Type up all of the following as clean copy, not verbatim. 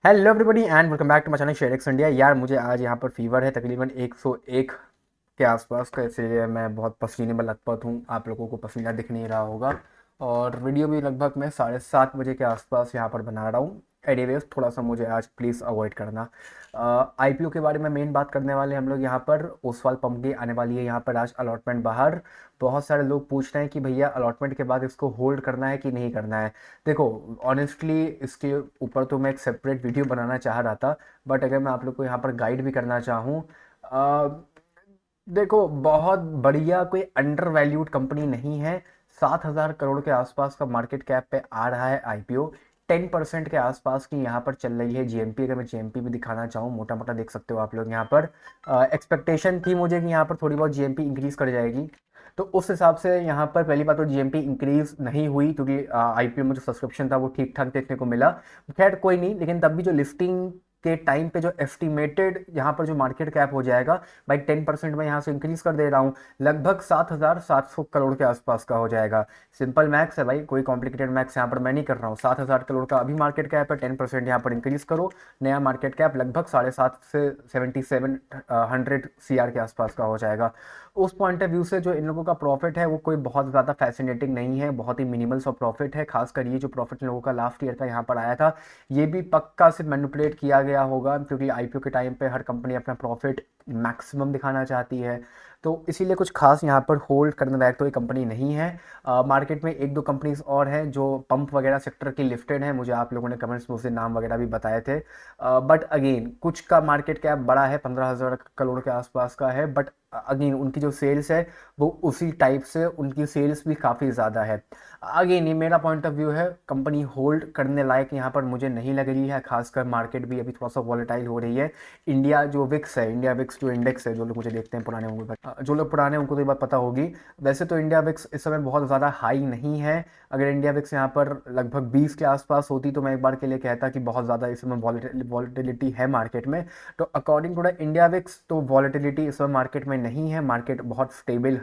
Hello everybody and welcome back to my channel ShareX India. यार मुझे आज यहाँ पर फीवर है तकरीबन 101 के आसपास का, इसलिए मैं बहुत पसीने में लथपथ हूँ। आप लोगों को पसीना दिख नहीं रहा होगा। और वीडियो भी लगभग मैं 7:30 बजे के आसपास यहाँ पर बना रहा हूँ। एनीवेज थोड़ा सा मुझे आज प्लीज़ अवॉइड करना। आईपीओ के बारे में मेन बात करने वाले हम लोग यहाँ पर। ओसवाल पंप की आने वाली है यहाँ पर आज अलॉटमेंट बाहर। बहुत सारे लोग पूछ रहे हैं कि भैया अलॉटमेंट के बाद इसको होल्ड करना है कि नहीं करना है। देखो, ऑनेस्टली इसके ऊपर तो मैं एक सेपरेट वीडियो बनाना चाह रहा था, बट अगर मैं आप लोग को यहाँ पर गाइड भी करना चाहूँ, अ, देखो बहुत बढ़िया कोई अंडर वैल्यूड कंपनी नहीं है। 7,000 करोड़ के आसपास का मार्केट कैप पे आ रहा है आईपीओ। 10% के आसपास की यहाँ पर चल रही है जीएमपी। अगर मैं जीएमपी भी दिखाना चाहूँ, मोटा मोटा देख सकते हो आप लोग यहाँ पर। एक्सपेक्टेशन थी मुझे कि यहाँ पर थोड़ी बहुत जीएमपी इंक्रीज कर जाएगी, तो उस हिसाब से यहाँ पर पहली बात तो जीएमपी इंक्रीज नहीं हुई, क्योंकि आईपीओ में जो सब्सक्रिप्शन था वो ठीक ठाक देखने को मिला। खैर कोई नहीं, लेकिन तब भी जो लिस्टिंग के टाइम पे जो एस्टिमेटेड यहाँ पर जो मार्केट कैप हो जाएगा, भाई 10% में यहाँ से इंक्रीज कर दे रहा हूँ, लगभग 7,700 करोड़ के आसपास का हो जाएगा। सिंपल मैथ्स है भाई, कोई कॉम्प्लिकेटेड मैथ्स यहाँ पर मैं नहीं कर रहा हूँ। 7,000 करोड़ का अभी मार्केट कैप है, 10% यहाँ पर इंक्रीज करो, नया मार्केट कैप लगभग 7.5 से 7,700 CR के आसपास का हो जाएगा। उस पॉइंट ऑफ व्यू से जो इन लोगों का प्रॉफिट है वो कोई बहुत ज़्यादा फैसिनेटिंग नहीं है, बहुत ही मिनिमल सा प्रॉफिट है। खासकर ये जो प्रॉफिट इन लोगों का लास्ट ईयर का यहाँ पर आया था, ये भी पक्का से मैनिपुलेट किया गया होगा, क्योंकि आईपीओ के टाइम पे हर कंपनी अपना प्रॉफिट मैक्सिमम दिखाना चाहती है। तो इसीलिए कुछ खास यहाँ पर होल्ड करने लायक तो ये कंपनी नहीं है। मार्केट में एक दो कंपनीज और हैं जो पंप वगैरह सेक्टर की लिस्टेड है, मुझे आप लोगों ने कमेंट्स में उसके नाम वगैरह भी बताए थे। बट अगेन कुछ का मार्केट कैप बड़ा है, 15,000 करोड़ के आसपास का है, बट अगेन उनकी जो सेल्स है वो उसी टाइप से उनकी सेल्स भी काफ़ी ज़्यादा है। अगेन ये मेरा पॉइंट ऑफ व्यू है, कंपनी होल्ड करने लायक यहाँ पर मुझे नहीं लग रही है। खासकर मार्केट भी अभी थोड़ा सा वॉलेटाइल हो रही है। इंडिया जो विक्स है, इंडिया विक्स जो इंडेक्स है, जो लोग मुझे देखते हैं पुराने होंगे, जो लोग पुराने हैं उनको तो ये बात पता होगी। वैसे तो इंडिया विक्स इस समय बहुत ज़्यादा हाई नहीं है। अगर इंडिया विक्स यहाँ पर लगभग 20 के आसपास होती तो मैं एक बार के लिए कहता कि बहुत ज़्यादा इस समय वॉलेटिलिटी है मार्केट में। तो according to the India VIX तो वॉलेटिलिटी इस समय मार्केट में नहीं है, मार्केट बहुत स्टेबल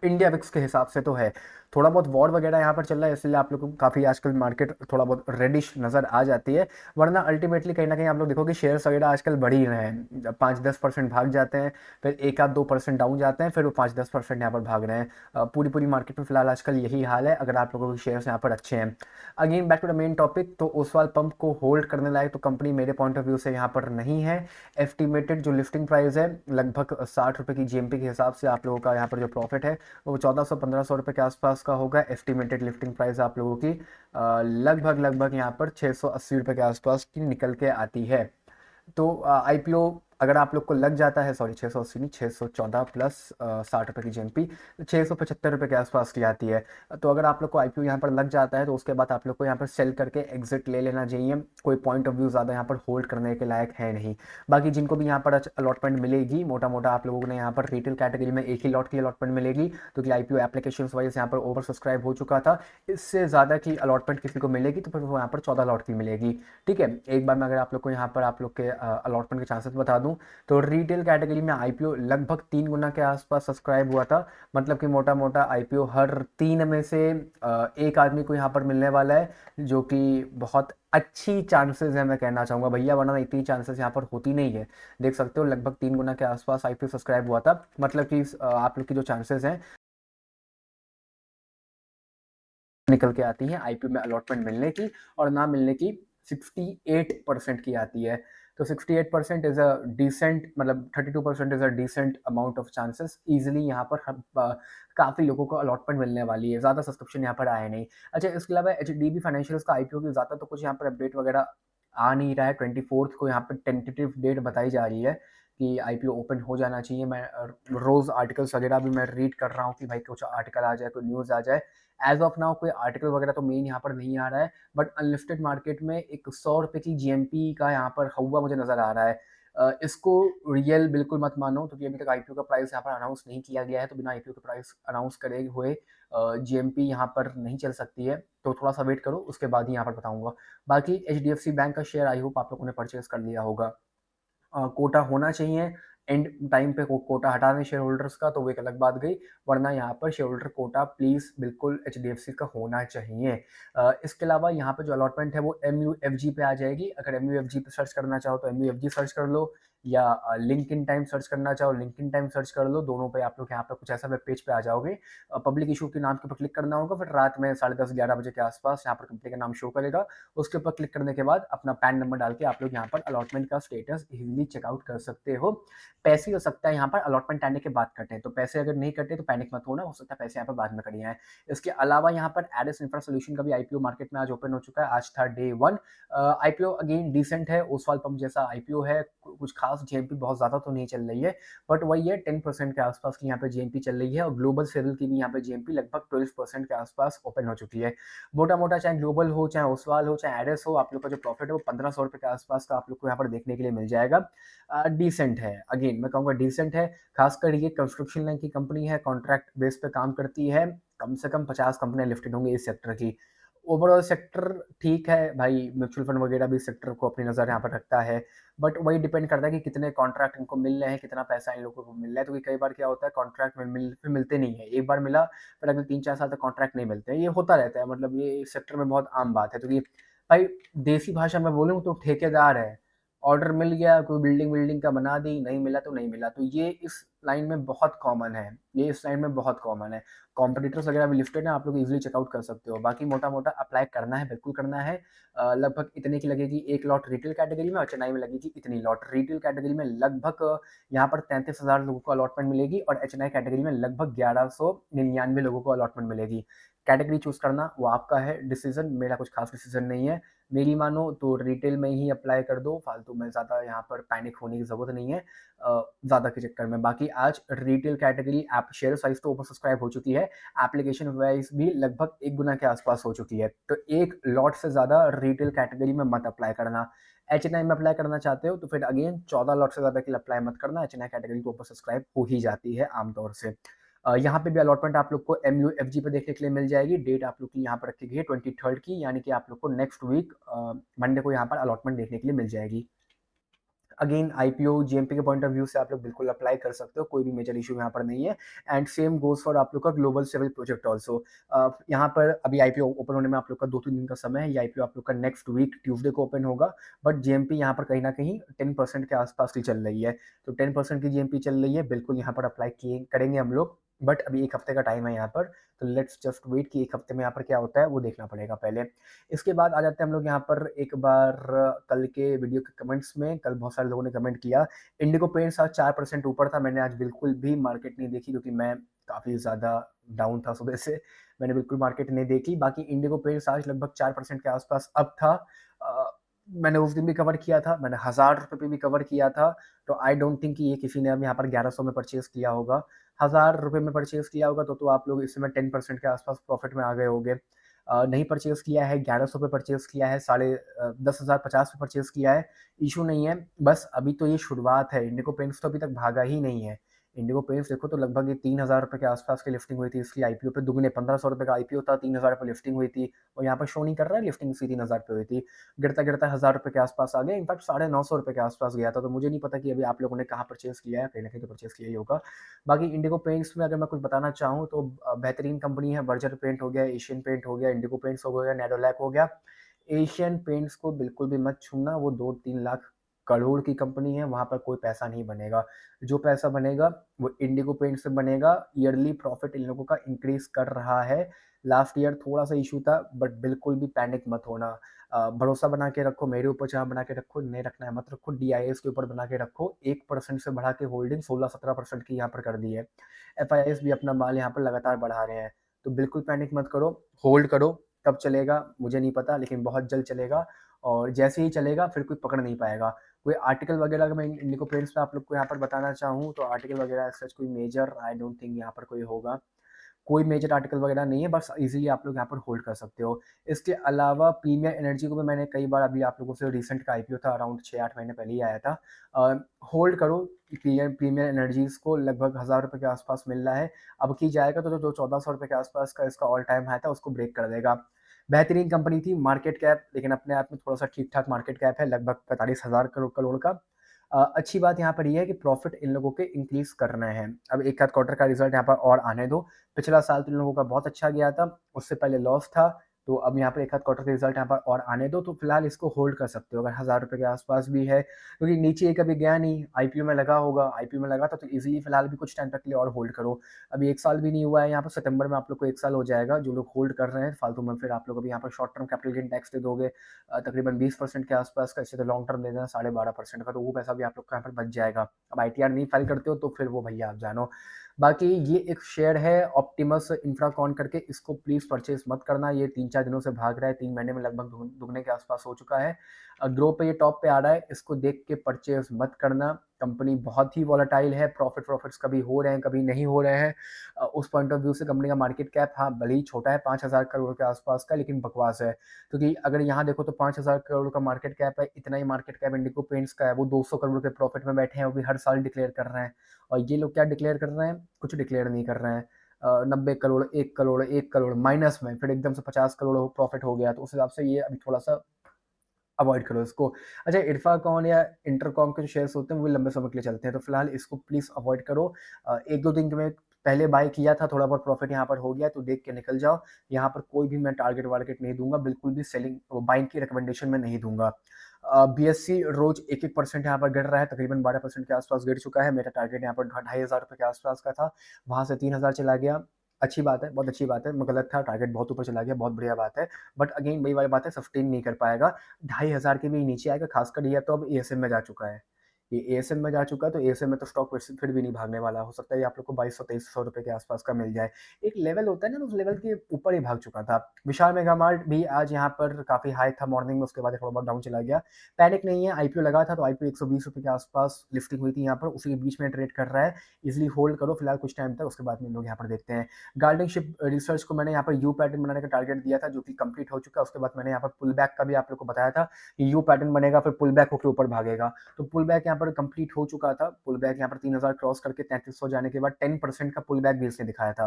इंडिया विक्स के हिसाब से तो है। थोड़ा बहुत वॉर वगैरह यहाँ पर चल रहा है, इसलिए आप लोगों को काफ़ी आजकल मार्केट थोड़ा बहुत रेडिश नज़र आ जाती है। वरना अल्टीमेटली कहीं ना कहीं आप लोग देखोगे शेयर्स वगैरह आजकल बढ़ ही रहे हैं। जब 5-10% भाग जाते हैं, फिर 1-2% डाउन जाते हैं, फिर वो 5-10% यहाँ पर भाग रहे हैं। पूरी पूरी मार्केट में फिलहाल आजकल यही हाल है, अगर आप लोगों के शेयर्स यहाँ पर अच्छे हैं। Again back to the main topic, तो ओसवाल पंप को होल्ड करने लायक तो कंपनी मेरे पॉइंट ऑफ व्यू से यहाँ पर नहीं है। एस्टिमेटेड जो लिस्टिंग प्राइस है लगभग 60 रुपये की जीएमपी के हिसाब से आप लोगों का यहाँ पर जो प्रॉफिट है वो 1400-1500 रुपये के आसपास का होगा। एस्टिमेटेड लिफ्टिंग प्राइस आप लोगों की लगभग लगभग यहाँ पर 680 रुपये के आसपास की निकल के आती है। तो आईपीओ अगर आप लोग को लग जाता है, सॉरी 680 नहीं, 614 प्लस 60 रुपये की जीएमपी, तो 675 रुपये के आसपास की आती है। तो अगर आप लोग को आईपीओ यहाँ पर लग जाता है तो उसके बाद आप लोग को यहाँ पर सेल करके एग्जिट ले लेना चाहिए। कोई पॉइंट ऑफ व्यू ज़्यादा यहाँ पर होल्ड करने के लायक है नहीं। बाकी जिनको भी यहाँ पर अलॉटमेंट मिलेगी, मोटा मोटा आप लोगों ने यहाँ पर रिटेल कैटेगरी में एक ही लॉट की अलॉटमेंट मिलेगी, क्योंकि आईपीओ एप्लीकेशन वाइज यहाँ पर ओवर सब्सक्राइब हो चुका था। इससे ज़्यादा की अलॉटमेंट किसी को मिलेगी तो फिर वो यहाँ पर 14 लॉट की मिलेगी। ठीक है, एक बार मैं अगर आप लोग को यहाँ पर आप लोग के अलॉटमेंट के चांसेस बता दूं, तो रिटेल कैटेगरी में आईपीओ लगभग 3 गुना के आसपास सब्सक्राइब हुआ था। मतलब कि मोटा मोटा आईपीओ हर 3 में से एक आदमी को यहाँ पर मिलने वाला है, जो कि बहुत अच्छी चांसेस है मैं कहना चाहूँगा भैया, वरना इतनी चांसेस यहाँ पर होती नहीं है। देख सकते हो लगभग 3 गुना के आसपास आईपीओ सब्सक्राइब हुआ था। मतलब कि आप लोग की जो चांसेस हैं निकल के आती है आईपीओ में अलॉटमेंट मिलने की और ना मिलने की, 68% की आती है। तो 68% इज अ डिसेंट, मतलब 32% is a decent amount of chances. Easily यहाँ पर हम काफ़ी लोगों को अलॉटमेंट मिलने वाली है, ज़्यादा सब्सक्रिप्शन यहाँ पर आया नहीं। अच्छा, इसके अलावा एच डी बी फाइनेंशियल्स का आईपीओ की ज़्यादा तो कुछ यहाँ पर अपडेट वगैरह आ नहीं रहा है। 24 को यहाँ पर टेंटेटिव डेट बताई जा रही है कि आईपीओ ओपन हो जाना चाहिए। मैं रोज़ आर्टिकल्स वगैरह भी मैं रीड कर रहा हूँ कि भाई कुछ आर्टिकल आ जाए, कोई न्यूज़ आ जाए। एज ऑफ नाउ कोई आर्टिकल वगैरह तो मेन यहाँ पर नहीं आ रहा है, बट अनलिस्टेड मार्केट में एक 100 रुपये की जीएमपी का यहाँ पर हवा मुझे नज़र आ रहा है। इसको रियल बिल्कुल मत मानो, क्योंकि अभी तक आईपीओ का प्राइस यहाँ पर अनाउंस नहीं किया गया है, तो बिना आईपीओ के प्राइस अनाउंस करे हुए जीएमपी यहाँ पर नहीं चल सकती है। तो थोड़ा सा वेट करो, उसके बाद ही यहाँ पर बताऊंगा। बाकी एचडीएफसी बैंक का शेयर आई होप आप लोगों ने परचेज कर लिया होगा। कोटा होना चाहिए, एंड टाइम पे कोटा हटा दें शेयर होल्डर्स का तो वो एक अलग बात गई, वरना यहाँ पर शेयर होल्डर कोटा प्लीज़ बिल्कुल एचडीएफसी का होना चाहिए। इसके अलावा यहाँ पे जो अलॉटमेंट है वो एमयूएफजी पे आ जाएगी। अगर एमयूएफजी पे सर्च करना चाहो तो एमयूएफजी सर्च कर लो, या लिंक्डइन टाइम सर्च करना चाहो लिंक्डइन टाइम सर्च कर लो। दोनों पे आप लोग यहाँ पे कुछ ऐसा वेब पेज पे आ जाओगे। पब्लिक इशू के नाम के ऊपर क्लिक करना होगा, फिर रात में 10:30-11 बजे के आसपास यहाँ पर कंपनी का नाम शो करेगा। उसके ऊपर क्लिक करने के बाद अपना पैन नंबर डाल के आप लोग यहाँ पर अलॉटमेंट का स्टेटस इजीली चेकआउट कर सकते हो। पैसे हो सकता है यहाँ पर अलॉटमेंट आने के बाद कटें, तो पैसे अगर नहीं कटे तो पैनिक मत होना, हो सकता है पैसे यहाँ पर बाद में कट जाएं। इसके अलावा यहाँ पर एडिस इंफ्रा सोल्यूशन का भी आईपीओ मार्केट में आज ओपन हो चुका है, आज था डे 1। आईपीओ अगेन डिसेंट है, ओसवाल पंप जैसा आईपीओ है, कुछ खास जेएमपी बहुत ज़्यादा तो नहीं चल रही है, बट वही है 10% के आसपास की यहाँ पे जेएमपी चल रही है, और ग्लोबल सेवल की भी यहाँ पे जेएमपी लगभग 12% के आसपास ओपन हो चुकी है। मोटा मोटा चाहे ग्लोबल हो, चाहे ओसवाल हो, चाहे एडिस हो, आप लोग का जो प्रॉफिट है वो 1500 रुपये के आसपास का आप लोग को यहाँ पर देखने के लिए मिल जाएगा। डिसेंट है, अगेन मैं कहूँगा डिसेंट है। खासकर ये कंस्ट्रक्शन लाइन की कंपनी है, कॉन्ट्रैक्ट बेस पे काम करती है, कम से कम 50 कंपनियां लिस्टेड होंगी इस सेक्टर की। ओवरऑल सेक्टर ठीक है भाई, म्यूचुअल फंड वगैरह भी सेक्टर को अपनी नज़र यहाँ पर रखता है, बट वही डिपेंड करता है कि कितने कॉन्ट्रैक्ट इनको मिल रहे हैं, कितना पैसा इन लोगों को मिल रहा है। क्योंकि कई बार क्या होता है कॉन्ट्रैक्ट फिर मिलते नहीं है, एक बार मिला फिर अगले 3-4 साल तक कॉन्ट्रैक्ट नहीं मिलते हैं, ये होता रहता है। मतलब ये इस सेक्टर में बहुत आम बात है। क्योंकि भाई देसी भाषा में बोलूँ तो ठेकेदार है, ऑर्डर मिल गया, कोई बिल्डिंग विल्डिंग का बना दी, नहीं मिला तो नहीं मिला। तो ये इस लाइन में बहुत कॉमन है, ये इस लाइन में बहुत कॉमन है। कॉम्पिटिटर्स वगैरह भी लिस्टेड हैं, आप लोग इजीली चेकआउट कर सकते हो। बाकी मोटा मोटा अप्लाई करना है, बिल्कुल करना है। लगभग इतने की लगेगी एक लॉट रिटेल कैटेगरी में, और चेन्नई में लगेगी इतनी लॉट। रिटेल कैटेगरी में लगभग यहाँ पर 33,000 लोगों को अलॉटमेंट मिलेगी, और एचएनआई कैटेगरी में लगभग 1199 लोगों को अलॉटमेंट मिलेगी। कैटेगरी चूज करना वो आपका है डिसीजन, मेरा कुछ खास डिसीजन नहीं है। मेरी मानो तो रिटेल में ही अप्लाई कर दो, फालतू में ज़्यादा यहाँ पर पैनिक होने की ज़रूरत नहीं है ज़्यादा के चक्कर में। बाकी आज retail category app share size तो ओवर सब्सक्राइब हो चुकी है, एप्लीकेशन वाइज भी लगभग 1 गुना के आसपास हो चुकी है। तो एक लॉट से ज़्यादा रिटेल कैटेगरी में मत अप्लाई करना। एचएनआई में अप्लाई करना चाहते हो तो फिर अगेन 14 लॉट से ज़्यादा के लिए अप्लाई मत करना, एचएनआई कैटेगरी को ओवर सब्सक्राइब हो ही जाती है आमतौर से। यहाँ पे भी अलॉटमेंट आप लोग को एमयूएफजी पे देखने के लिए मिल जाएगी। डेट आप लोग की यहाँ पर रखी गई है 23 की, यानी कि आप लोग को नेक्स्ट वीक मंडे को यहाँ पर अलॉटमेंट देखने के लिए मिल जाएगी। अगेन आईपीओ जीएमपी के पॉइंट ऑफ व्यू से आप लोग बिल्कुल अप्लाई कर सकते हो, कोई भी मेजर इशू यहाँ पर नहीं है। एंड सेम गोज फॉर आप लोग का ग्लोबल सिविल प्रोजेक्ट ऑल्सो। यहाँ पर अभी आईपीओ ओपन होने में आप लोग का 2-3 दिन का समय है। ये आईपीओ आप लोग का नेक्स्ट वीक ट्यूसडे को ओपन होगा, बट जीएमपी यहाँ पर कहीं ना कहीं 10% के आसपास की चल रही है। तो 10% की जीएमपी चल रही है, बिल्कुल यहाँ पर अप्लाई किए करेंगे हम लोग, बट अभी एक हफ्ते का टाइम है यहाँ पर। तो लेट्स जस्ट वेट कि एक हफ्ते में यहाँ पर क्या होता है वो देखना पड़ेगा पहले। इसके बाद आ जाते हैं हम लोग यहाँ पर एक बार कल के वीडियो के कमेंट्स में। कल बहुत सारे लोगों ने कमेंट किया, इंडिगो पेंट्स आज 4% ऊपर था। मैंने आज बिल्कुल भी मार्केट नहीं देखी, क्योंकि मैं काफ़ी ज़्यादा डाउन था सुबह से, मैंने बिल्कुल मार्केट नहीं देखी। बाकी इंडिगो पेंट्स आज लगभग 4% के आसपास अब था। मैंने उस दिन भी कवर किया था, मैंने 1000 रुपये पे भी कवर किया था। तो आई डोंट थिंक कि ये किसी ने अब यहाँ पर 1100 में परचेज किया होगा। 1000 रुपये में परचेज किया होगा तो आप लोग इस समय 10% के आसपास प्रॉफिट में आ गए होंगे। नहीं परचेज किया है, 1100 पे परचेज किया है, 10,050 पे परचेज किया है, इशू नहीं है। बस अभी तो ये शुरुआत है, इंडिगो पेंट्स तो अभी तक भागा ही नहीं है। इंडिगो पेंट्स देखो तो लगभग ये 3,000 रुपये के आसपास की लिफ्टिंग हुई थी इसकी आईपीओ पे, दुगने 1500 रुपये का आईपीओ था, 3,000 पे लिफ्टिंग हुई थी। और यहाँ पर शो नहीं कर रहा है लिफ्टिंग सी 3,000 पे हुई थी, गिरता गिरता 1,000 रुपये के आसपास आ गया, इनफैक्ट 950 रुपये के आसपास गया था। तो मुझे नहीं पता कि अभी आप लोगों ने कहाँ परचेज किया है, कहीं ना कहीं तो परचेज किया ही होगा। बाकी इंडिगो पेंट्स में अगर मैं कुछ बताना चाहूँ तो बेहतरीन कंपनी है। बर्जर पेंट हो गया, एशियन पेंट हो गया, इंडिगो पेंट्स हो गया, नेडोलैक हो गया। एशियन पेंट्स को बिल्कुल भी मत छूना, वो 2-3 लाख करोड़ की कंपनी है, वहाँ पर कोई पैसा नहीं बनेगा। जो पैसा बनेगा वो इंडिगो पेंट से बनेगा। ईयरली प्रॉफिट इन लोगों का इंक्रीज कर रहा है। लास्ट ईयर थोड़ा सा इशू था, बट बिल्कुल भी पैनिक मत होना। भरोसा बना के रखो, मेरे ऊपर चाहे बना के रखो, नहीं रखना है मत रखो, डीआईएस के ऊपर बना के रखो। 1% से बढ़ा के होल्डिंग 16-17% की यहाँ पर कर दी है। एफआईएस भी अपना माल यहाँ पर लगातार बढ़ा रहे हैं। तो बिल्कुल पैनिक मत करो, होल्ड करो। कब चलेगा मुझे नहीं पता, लेकिन बहुत जल्द चलेगा, और जैसे ही चलेगा फिर कोई पकड़ नहीं पाएगा। कोई आर्टिकल वगैरह अगर मैं इंडिको पेंट्स पे आप लोग को यहाँ पर बताना चाहूँ तो आर्टिकल वगैरह सच कोई मेजर आई डोंट थिंक यहाँ पर कोई होगा। कोई मेजर आर्टिकल वगैरह नहीं है, बस इजीली आप लोग यहाँ पर होल्ड कर सकते हो। इसके अलावा प्रीमियर एनर्जी को भी मैंने कई बार, अभी आप लोगों से रिसेंट का आईपीओ था अराउंड 6-8 महीने पहले ही आया था, होल्ड करो। प्रीमियर एनर्जीज को लगभग 1,000 रुपये के आसपास मिल रहा है। अब की जाएगा तो जो 1,400 रुपये के आसपास का इसका ऑल टाइम हाई था उसको ब्रेक कर देगा। बेहतरीन कंपनी थी, मार्केट कैप लेकिन अपने आप में थोड़ा सा ठीक ठाक मार्केट कैप है, लगभग 45,000 करोड़ का। अच्छी बात यहाँ पर ये है कि प्रॉफ़िट इन लोगों के इंक्रीज़ कर रहे हैं। अब एक आध क्वार्टर का रिज़ल्ट यहाँ पर और आने दो। पिछला साल तो इन लोगों का बहुत अच्छा गया था, उससे पहले लॉस था, तो अब यहाँ पर एक आध क्वार्टर का रिज़ल्ट यहाँ पर और आने दो, तो फिलहाल इसको होल्ड कर सकते हो। अगर ₹1000 के आस-पास भी है, क्योंकि नीचे ये कभी गया नहीं, आईपीओ में लगा होगा, आईपीओ में लगा था तो ईज़िली फिलहाल भी कुछ टाइम तक के लिए और होल्ड करो। अभी 1 साल भी नहीं हुआ है, यहाँ पर सितंबर में आप लोग को 1 साल हो जाएगा, जो लोग होल्ड कर रहे हैं फालतू में, फिर आप लोग अभी यहाँ पर short term capital gain tax दे दोगे तकरीबन 20% के आसपास का, इससे तो लॉन्ग टर्म दे देना 12.5% का, तो वो पैसा भी आप लोग का यहाँ पर बच जाएगा। अब आईटीआर नहीं फाइल करते हो तो फिर वो भैया आप जानो। बाकी ये एक शेयर है ऑप्टिमस इंफ्राकॉन करके, इसको प्लीज़ परचेज़ मत करना, ये 3-4 दिनों से भाग रहा है, 3 महीने में लगभग दुगने के आसपास हो चुका है। ग्रो पे ये टॉप पे आ रहा है, इसको देख के परचेज़ मत करना। कंपनी बहुत ही वॉलेटाइल है, प्रॉफ़िट्स कभी हो रहे हैं, कभी नहीं हो रहे हैं। उस पॉइंट ऑफ व्यू से कंपनी का मार्केट कैप हाँ, भले ही छोटा है 5,000 करोड़ के आसपास का, लेकिन बकवास है। क्योंकि अगर यहाँ देखो तो 5,000 करोड़ का मार्केट कैप है, इतना ही मार्केट कैप इंडिगो पेंट्स का है, वो 200 करोड़ के प्रॉफिट में बैठे हैं, वो भी हर साल डिक्लेयर कर रहे हैं। और ये लोग क्या डिक्लेयर कर रहे हैं? कुछ डिक्लेयर नहीं कर रहे हैं। 90 करोड़, 1 करोड़, 1 करोड़ माइनस में, फिर एकदम से 50 करोड़ प्रॉफिट हो गया, तो उस हिसाब से ये अभी थोड़ा-सा अवॉइड करो इसको। अच्छा, इरफाकॉन या इंटरकॉम के जो शेयर्स होते हैं वो भी लंबे समय के लिए चलते हैं, तो फिलहाल इसको प्लीज़ अवॉइड करो। 1-2 दिन में पहले बाय किया था, थोड़ा बहुत प्रॉफिट यहाँ पर हो गया तो देख के निकल जाओ। यहाँ पर कोई भी मैं टारगेट-वारगेट नहीं दूँगा, बिल्कुल भी सेलिंग बाइंग की रिकमेंडेशन मैं नहीं दूँगा। बीएससी रोज़ 1-1% यहाँ पर गिर रहा है, तकरीबन 12% के आस-पास गिर चुका है। मेरा टारगेट यहाँ पर ₹2500 के आस-पास का था, वहाँ से 3000 चला गया। अच्छी बात है, बहुत अच्छी बात है, मैं गलत था, टारगेट बहुत ऊपर चला गया, बहुत बढ़िया बात है। बट अगेन वही वाली बात है, सस्टेन नहीं कर पाएगा। 2500 के भी नीचे आएगा, खासकर ये तो अब एएसएम में जा चुका है। ये एएसएम में जा चुका है, तो एएसएम में तो स्टॉक वैसे फिर भी नहीं भागने वाला। हो सकता है ये आप लोग को 2200-2300 रुपए के आसपास का मिल जाए। एक लेवल होता है ना, उस लेवल के ऊपर ही भाग चुका था। विशाल मेगा मार्ट भी आज यहाँ पर काफ़ी हाई था मॉर्निंग में, उसके बाद ये थोड़ा बहुत डाउन चला गया। पैनिक नहीं है, आईपीओ लगा था तो आईपीओ ₹120 के आसपास लिस्टिंग हुई थी यहाँ पर, उसी के बीच में ट्रेड कर रहा है। ईज़िली होल्ड करो फिलहाल कुछ टाइम तक, उसके बाद में हम लोग यहाँ पर देखते हैं। गार्डन शिप रिसर्च को मैंने यहाँ पर यू पैटर्न बनाने का टारगेट दिया था, जो कि कंप्लीट हो चुका है। उसके बाद मैंने यहाँ पर पुल बैक का भी आप लोग को बताया था कि यू पैटर्न बनेगा, फिर पुल बैक होकर ऊपर भागेगा। तो पुल बैक यहाँ पर कंप्लीट हो चुका था। पुल बैक यहाँ पर 3000 क्रॉस करके 3300 जाने के बाद 10% का पुल बैक भी इसने दिखाया था।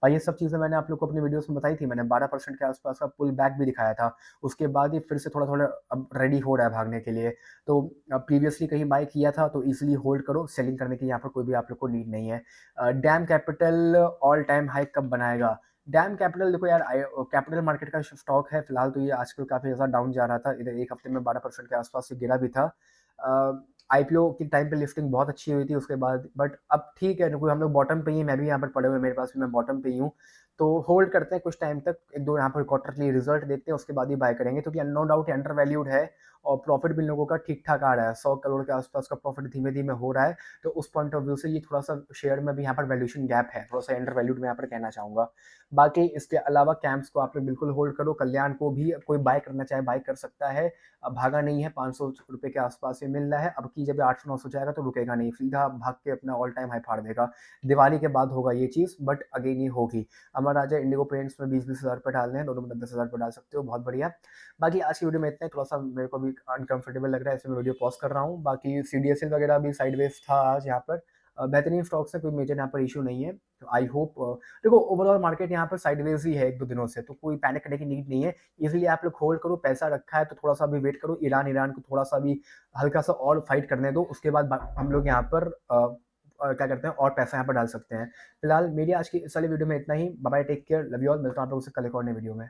और ये सब चीज़ें मैंने आप लोग को अपनी वीडियोस में बताई थी। मैंने 12% के आसपास का पुल बैक भी दिखाया था। उसके बाद ये फिर से थोड़ा-थोड़ा अब रेडी हो रहा है भागने के लिए। तो प्रीवियसली कहीं बाय किया था तो ईज़िली होल्ड करो, सेलिंग करने की यहाँ पर कोई भी आप लोग को नीड नहीं है। Dam capital all time high कब बनाएगा? डैम कैपिटल देखो यार, कैपिटल मार्केट का स्टॉक है, फिलहाल तो ये आजकल काफ़ी ज़्यादा डाउन जा रहा था, इधर 1 हफ्ते में 12% के आसपास से गिरा भी था। आईपीओ के टाइम पे लिफ्टिंग बहुत अच्छी हुई थी उसके बाद, बट अब ठीक है, क्योंकि हम लोग बॉटम पे ही हैं, मैं भी यहाँ पर पड़े हुए, मेरे पास भी, मैं बॉटम पे ही हूँ। तो होल्ड करते हैं कुछ टाइम तक, 1-2 यहाँ पर क्वार्टरली रिजल्ट देखते हैं, उसके बाद ही बाय करेंगे, क्योंकि नो डाउट अंडर वैल्यूड है और प्रॉफिट भी इन लोगों का ठीक-ठाक आ रहा है। 100 करोड़ के आसपास का प्रॉफिट धीमे-धीमे हो रहा है, तो उस पॉइंट ऑफ व्यू से ये थोड़ा-सा शेयर में भी यहाँ पर वैल्यूएशन गैप है, थोड़ा-सा अंडर वैल्यूड मैं यहाँ पर कहना चाहूँगा। बाकी इसके अलावा कैंप्स को आप लोग बिल्कुल होल्ड करो, कल्याण को भी कोई बाय करना चाहे बाय कर सकता है। भागा नहीं है, ₹500 के आसपास ये मिल रहा है, अब की जब 800-900 जाएगा तो रुकेगा नहीं, सीधा भाग के अपना ऑल टाइम हाई फाड़ देगा। दिवाली के बाद होगा ये चीज़, बट अगेन ये होगी। अमर राजा इंडिगो पेंट्स में 20-20 हज़ार रुपए डालने हैं, दोनों में 10-10 हज़ार रुपए डाल सकते हो, बहुत बढ़िया। बाकी आज की वीडियो में इतना ही, थोड़ा-सा मेरे को भी अनकंफर्टेबल लग रहा है, इसलिए मैं वीडियो पॉज़ कर रहा हूँ। बाकी सीडीएसएल वगैरह भी साइडवेज़ था आज यहाँ पर। बेहतरीन स्टॉक्स है, कोई मेजर यहाँ पर इश्यू नहीं है। तो आई होप देखो ओवरऑल मार्केट यहाँ पर साइडवेज़ ही है 1-2 दिनों से, तो कोई पैनिक करने की नीड नहीं है। इज़िली आप लोग होल्ड करो, पैसा रखा है तो थोड़ा-सा अभी वेट करो, ईरान को थोड़ा-सा अभी हल्का-सा और फाइट करने दो, उसके बाद हम लोग यहाँ पर क्या करते हैं, और पैसा यहाँ पर डाल सकते हैं। फिलहाल मेरी आज की इस वाली वीडियो में इतना ही। Bye bye, take care, love you all, मिलता हूँ आप लोगों से कल एक और नई वीडियो में।